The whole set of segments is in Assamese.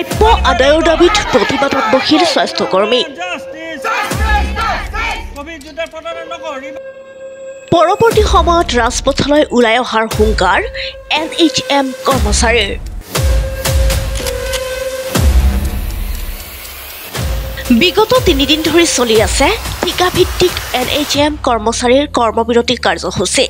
প্ৰাপ্য আদায়ৰ দাবীত প্ৰতিবাদত বহিল স্বাস্থ্যকৰ্মী। পৰৱৰ্তী সময়ত ৰাজপথলৈ ওলাই অহাৰ হুংকাৰ NHM কৰ্মচাৰীৰ। বিগত 3 দিন ধৰি চলি আছে ঠিকাভিত্তিক NHM কৰ্মচাৰীৰ কৰ্মবিৰতি কাৰ্যসূচী।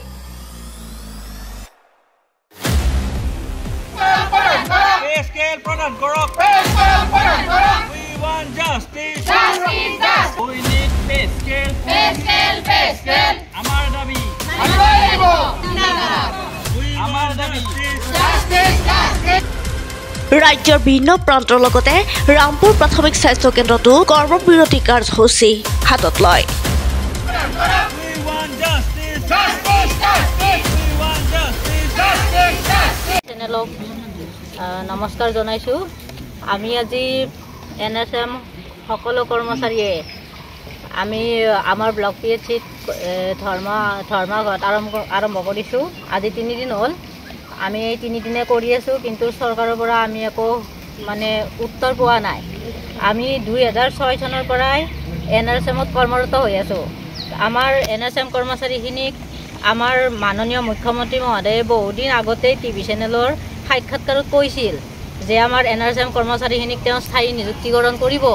ৰাজ্যৰ ভিন্ন প্ৰান্তৰ লগতে ৰামপুৰ প্ৰাথমিক স্বাস্থ্য কেন্দ্ৰতো কৰ্মবিৰতি কাৰ্যসূচী হাতত লয়। চেনেলক নমস্কাৰ জনাইছোঁ। আমি আজি NHM সকলো কৰ্মচাৰীয়ে আমি আমাৰ ব্লক PHCত ধৰ্মঘট আৰম্ভ কৰিছোঁ। আজি 3 দিন হ'ল। আমি এই 3 দিনে কৰি আছোঁ, কিন্তু চৰকাৰৰ পৰা আমি একো উত্তৰ পোৱা নাই। আমি 2006 চনৰ পৰাই NHMত কৰ্মৰত হৈ আছোঁ। আমাৰ NHM কৰ্মচাৰীখিনিক আমাৰ মাননীয় মুখ্যমন্ত্ৰী মহোদয়ে বহুদিন আগতেই TV চেনেলৰ সাক্ষাৎকাৰত কৈছিল যে আমাৰ NHM কৰ্মচাৰীখিনিক তেওঁ স্থায়ী নিযুক্তিকৰণ কৰিব,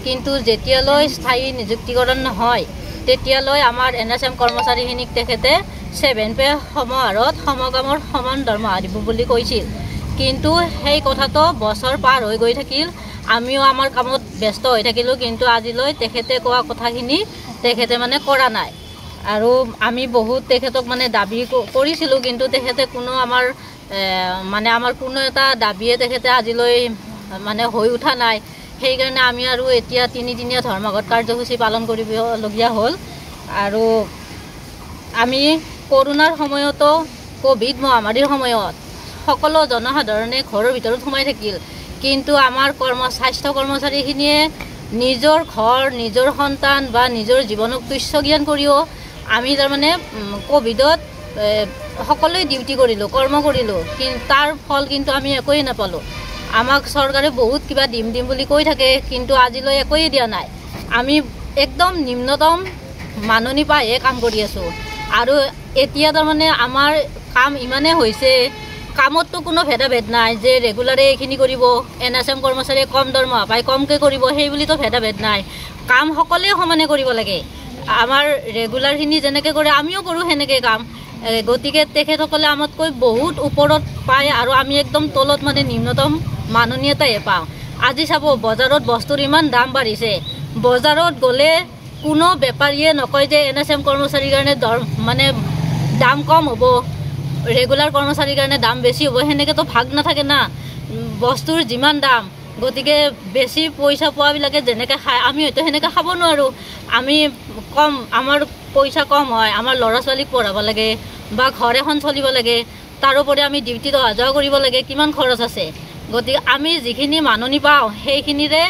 কিন্তু যেতিয়ালৈ স্থায়ী নিযুক্তিকৰণ নহয় তেতিয়ালৈ আমাৰ NHM কৰ্মচাৰীখিনিক তেখেতে 7 সমাহাৰত সমকামৰ সমান দৰমহা দিব বুলি কৈছিল। কিন্তু সেই কথাটো বছৰ পাৰ হৈ গৈ থাকিল, আমিও আমাৰ কামত ব্যস্ত হৈ থাকিলোঁ, কিন্তু আজিলৈ তেখেতে কোৱা কথাখিনি তেখেতে কৰা নাই। আৰু আমি বহুত তেখেতক দাবী কৰিছিলোঁ, কিন্তু তেখেতে কোনো আমাৰ কোনো এটা দাবীয়ে তেখেতে আজিলৈ হৈ উঠা নাই। সেইকাৰণে আমি আৰু এতিয়া 3 দিনীয়া ধৰ্মঘট কাৰ্যসূচী পালন কৰিবলগীয়া হ'ল। আৰু আমি কৰোনাৰ সময়তো কোভিড মহামাৰীৰ সময়ত সকলো জনসাধাৰণে ঘৰৰ ভিতৰত সোমাই থাকিল, কিন্তু আমাৰ স্বাস্থ্য কৰ্মচাৰীখিনিয়ে নিজৰ ঘৰ, নিজৰ সন্তান বা নিজৰ জীৱনক তুচ্ছ জ্ঞান কৰিও আমি কোভিডত সকলোৱে ডিউটি কৰিলোঁ, কৰ্ম কৰিলোঁ, কিন্তু তাৰ ফল কিন্তু আমি একোৱেই নাপালোঁ। আমাক চৰকাৰে বহুত কিবা দিম বুলি কৈ থাকে, কিন্তু আজিলৈ একোৱেই দিয়া নাই। আমি একদম নিম্নতম মাননি পাইহে কাম কৰি আছোঁ। আৰু এতিয়া আমাৰ কাম ইমানেই হৈছে, কামততো কোনো ভেদাভেদ নাই যে ৰেগুলাৰে এইখিনি কৰিব, NHM কৰ্মচাৰীয়ে কম দৰমহা পায় কমকৈ কৰিব, সেই বুলিতো ভেদাভেদ নাই। কাম সকলোৱে সমানে কৰিব লাগে। আমাৰ ৰেগুলাৰখিনি যেনেকৈ কৰে আমিও কৰোঁ সেনেকৈ কাম। গতিকে তেখেতসকলে আমাতকৈ বহুত ওপৰত পায় আৰু আমি একদম তলত নিম্নতম মাননি এটাহে পাওঁ। আজি চাব, বজাৰত বস্তুৰ ইমান দাম বাঢ়িছে। বজাৰত গ'লে কোনো বেপাৰীয়ে নকয় যে NHM কৰ্মচাৰীৰ কাৰণে দাম কম হ'ব, ৰেগুলাৰ কৰ্মচাৰীৰ কাৰণে দাম বেছি হ'ব, সেনেকৈতো ভাগ নাথাকে না। বস্তুৰ যিমান দাম, গতিকে বেছি পইচা পোৱাবিলাকে যেনেকৈ খায় আমি হয়তো সেনেকৈ খাব নোৱাৰোঁ। আমি আমাৰ পইচা কম হয়, আমাৰ ল'ৰা ছোৱালীক পঢ়াব লাগে বা ঘৰ এখন চলিব লাগে, তাৰোপৰি আমি ডিউটিত অহা যোৱা কৰিব লাগে, কিমান খৰচ আছে। গতিকে আমি যিখিনি মাননি পাওঁ সেইখিনিৰে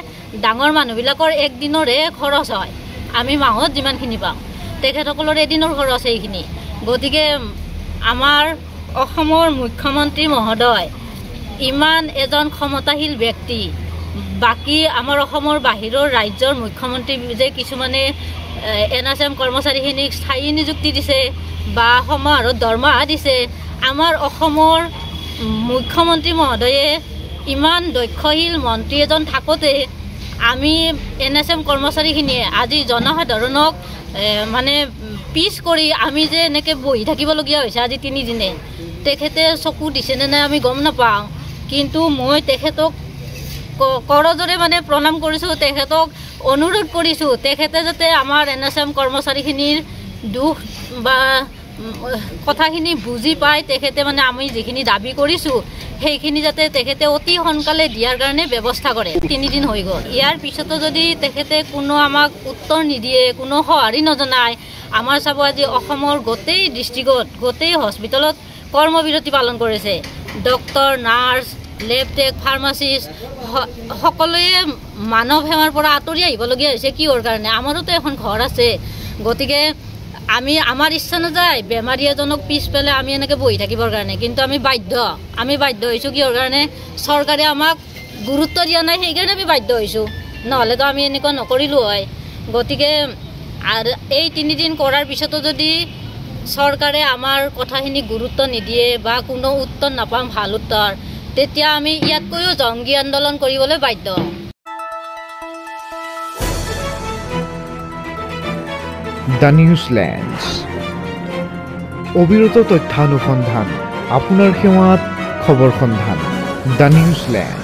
ডাঙৰ মানুহবিলাকৰ একদিনৰহে খৰচ হয়। আমি মাহত যিমানখিনি পাওঁ তেখেতসকলৰ এদিনৰ খৰচ সেইখিনি। গতিকে আমাৰ অসমৰ মুখ্যমন্ত্ৰী মহোদয় ইমান এজন ক্ষমতাশীল ব্যক্তি, বাকী আমাৰ অসমৰ বাহিৰৰ ৰাজ্যৰ মুখ্যমন্ত্ৰী যে কিছুমানে NHM কৰ্মচাৰীখিনিক স্থায়ী নিযুক্তি দিছে বা সমাহাৰত দৰমহা দিছে, আমাৰ অসমৰ মুখ্যমন্ত্ৰী মহোদয়ে ইমান দক্ষশীল মন্ত্ৰী এজন থাকোঁতে আমি NHM কৰ্মচাৰীখিনিয়ে আজি জনসাধাৰণক পিছ কৰি আমি যে এনেকৈ বহি থাকিবলগীয়া হৈছে আজি 3 দিনে। তেখেতে চকু দিছেনে নাই আমি গম নাপাওঁ, কিন্তু মই তেখেতক কৰজোৰে প্ৰণাম কৰিছোঁ, তেখেতক অনুৰোধ কৰিছোঁ তেখেতে যাতে আমাৰ NHM কৰ্মচাৰীখিনিৰ দুখ বা কথাখিনি বুজি পায়, তেখেতে আমি যিখিনি দাবী কৰিছোঁ সেইখিনি যাতে তেখেতে অতি সোনকালে দিয়াৰ কাৰণে ব্যৱস্থা কৰে। 3 দিন হৈ গ'ল, ইয়াৰ পিছতো যদি তেখেতে কোনো আমাক উত্তৰ নিদিয়ে, কোনো সঁহাৰি নজনায়, আমাৰ চাব আজি অসমৰ গোটেই ডিষ্ট্ৰিক্টত গোটেই হস্পিটেলত কৰ্মবিৰতি পালন কৰিছে। ডক্টৰ, নাৰ্ছ, লেব টেক, ফাৰ্মাচিষ্ট সকলোৱে মানৱ সেৱাৰ পৰা আঁতৰি আহিবলগীয়া হৈছে। কিহৰ কাৰণে? আমাৰোতো এখন ঘৰ আছে। গতিকে আমাৰ ইচ্ছা নাযায় বেমাৰী এজনক পিছ পেলাই আমি এনেকৈ বহি থাকিবৰ কাৰণে, কিন্তু আমি বাধ্য হৈছোঁ। কিহৰ কাৰণে? চৰকাৰে আমাক গুৰুত্ব দিয়া নাই, সেইকাৰণে আমি বাধ্য হৈছোঁ, নহ'লেতো আমি এনেকুৱা নকৰিলোঁ হয়। গতিকে আৰু এই 3 দিন কৰাৰ পিছতো যদি চৰকাৰে আমাৰ কথাখিনি গুৰুত্ব নিদিয়ে বা কোনো উত্তৰ নাপাম ভাল উত্তৰ, তেতিয়া আমি ইয়াতকৈও জংগী আন্দোলন কৰিবলৈ বাধ্য হ'ম। দ্য নিউজলেণ্ডছ, অবিৰত তথ্যানুসন্ধান, আপোনাৰ সেৱাত খবৰ সন্ধান। দ্য নিউজলেণ্ড।